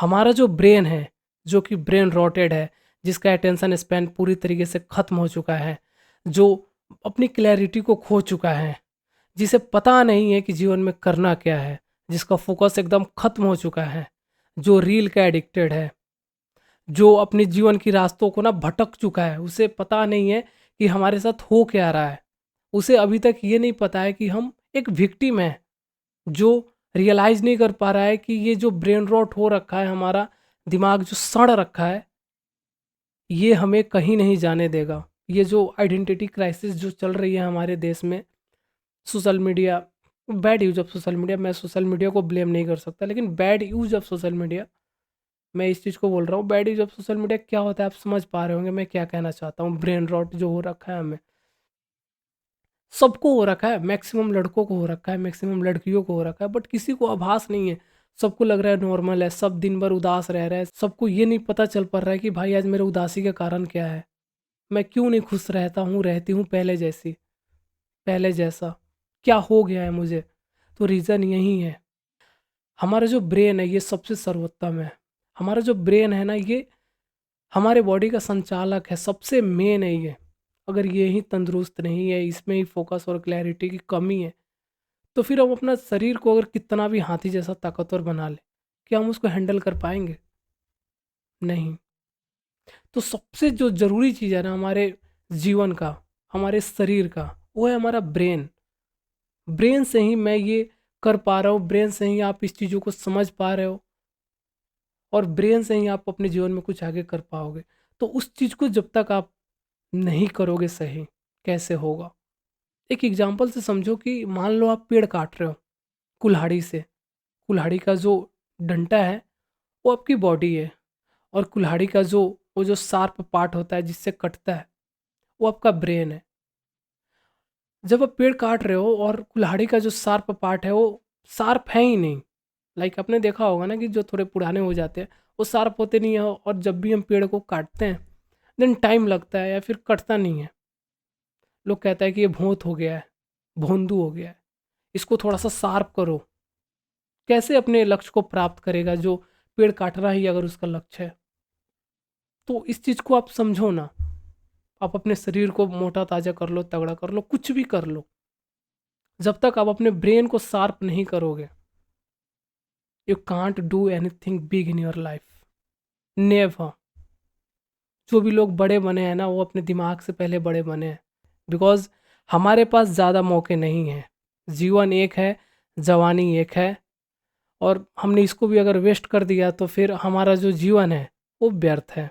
हमारा जो ब्रेन है, जो कि ब्रेन रॉटेड है, जिसका अटेंशन स्पैन पूरी तरीके से ख़त्म हो चुका है, जो अपनी क्लैरिटी को खो चुका है, जिसे पता नहीं है कि जीवन में करना क्या है, जिसका फोकस एकदम ख़त्म हो चुका है, जो रील का एडिक्टेड है, जो अपने जीवन की रास्तों को ना भटक चुका है, उसे पता नहीं है कि हमारे साथ हो क्या रहा है। उसे अभी तक ये नहीं पता है कि हम एक विक्टिम हैं, जो रियलाइज़ नहीं कर पा रहा है कि ये जो ब्रेन रॉट हो रखा है, हमारा दिमाग जो सड़ रखा है, ये हमें कहीं नहीं जाने देगा। ये जो आइडेंटिटी क्राइसिस जो चल रही है हमारे देश में, social media, bad use of social media, मैं सोशल मीडिया को ब्लेम नहीं कर सकता, लेकिन bad use of social media, मैं इस चीज़ को बोल रहा हूँ। Bad use of social media क्या होता है, आप समझ पा रहे होंगे मैं क्या कहना चाहता हूँ। ब्रेन रॉट जो हो रखा है हमें, सबको हो रखा है, मैक्सिमम लड़कों को हो रखा है, मैक्सिमम लड़कियों को हो रखा है, बट किसी को आभास नहीं है। सबको लग रहा है नॉर्मल है, सब दिन भर उदास रह रहे हैं, सबको ये नहीं पता चल पा रहा है कि भाई आज मेरे उदासी का कारण क्या है, मैं क्यों नहीं खुश रहता हूँ, रहती हूँ पहले जैसा, क्या हो गया है मुझे। तो रीज़न यही है, हमारा जो ब्रेन है ये सबसे सर्वोत्तम है। हमारा जो ब्रेन है ना, ये हमारे बॉडी का संचालक है, सबसे मेन है ये। अगर ये ही तंदुरुस्त नहीं है, इसमें ही फोकस और क्लैरिटी की कमी है, तो फिर हम अपना शरीर को अगर कितना भी हाथी जैसा ताकतवर बना ले, क्या हम उसको हैंडल कर पाएंगे? नहीं। तो सबसे जो ज़रूरी चीज़ है ना हमारे जीवन का, हमारे शरीर का, वो है हमारा ब्रेन। ब्रेन से ही मैं ये कर पा रहा हूँ, ब्रेन से ही आप इस चीज़ों को समझ पा रहे हो, और ब्रेन से ही आप अपने जीवन में कुछ आगे कर पाओगे। तो उस चीज़ को जब तक आप नहीं करोगे सही, कैसे होगा? एक एग्जांपल से समझो कि मान लो आप पेड़ काट रहे हो कुल्हाड़ी से। कुल्हाड़ी का जो डंटा है वो आपकी बॉडी है, और कुल्हाड़ी का जो वो जो शार्प पार्ट होता है जिससे कटता है, वो आपका ब्रेन है। जब आप पेड़ काट रहे हो और कुल्हाड़ी का जो शार्प पार्ट है वो शार्प है ही नहीं, लाइक आपने देखा होगा ना कि जो थोड़े पुराने हो जाते हैं वो शार्प होते नहीं है, और जब भी हम पेड़ को काटते हैं देन टाइम लगता है या फिर कटता नहीं है। लोग कहता है कि ये भोंत हो गया है, भोंदू हो गया है, इसको थोड़ा सा शार्प करो। कैसे अपने लक्ष्य को प्राप्त करेगा जो पेड़ काटना ही अगर उसका लक्ष्य है? तो इस चीज़ को आप समझो ना। आप अपने शरीर को मोटा ताज़ा कर लो, तगड़ा कर लो, कुछ भी कर लो, जब तक आप अपने ब्रेन को शार्प नहीं करोगे, you can't do anything big in your life, never. जो भी लोग बड़े बने हैं ना, वो अपने दिमाग से पहले बड़े बने हैं, बिकॉज हमारे पास ज़्यादा मौके नहीं हैं। जीवन एक है, जवानी एक है, और हमने इसको भी अगर वेस्ट कर दिया तो फिर हमारा जो जीवन है वो व्यर्थ है।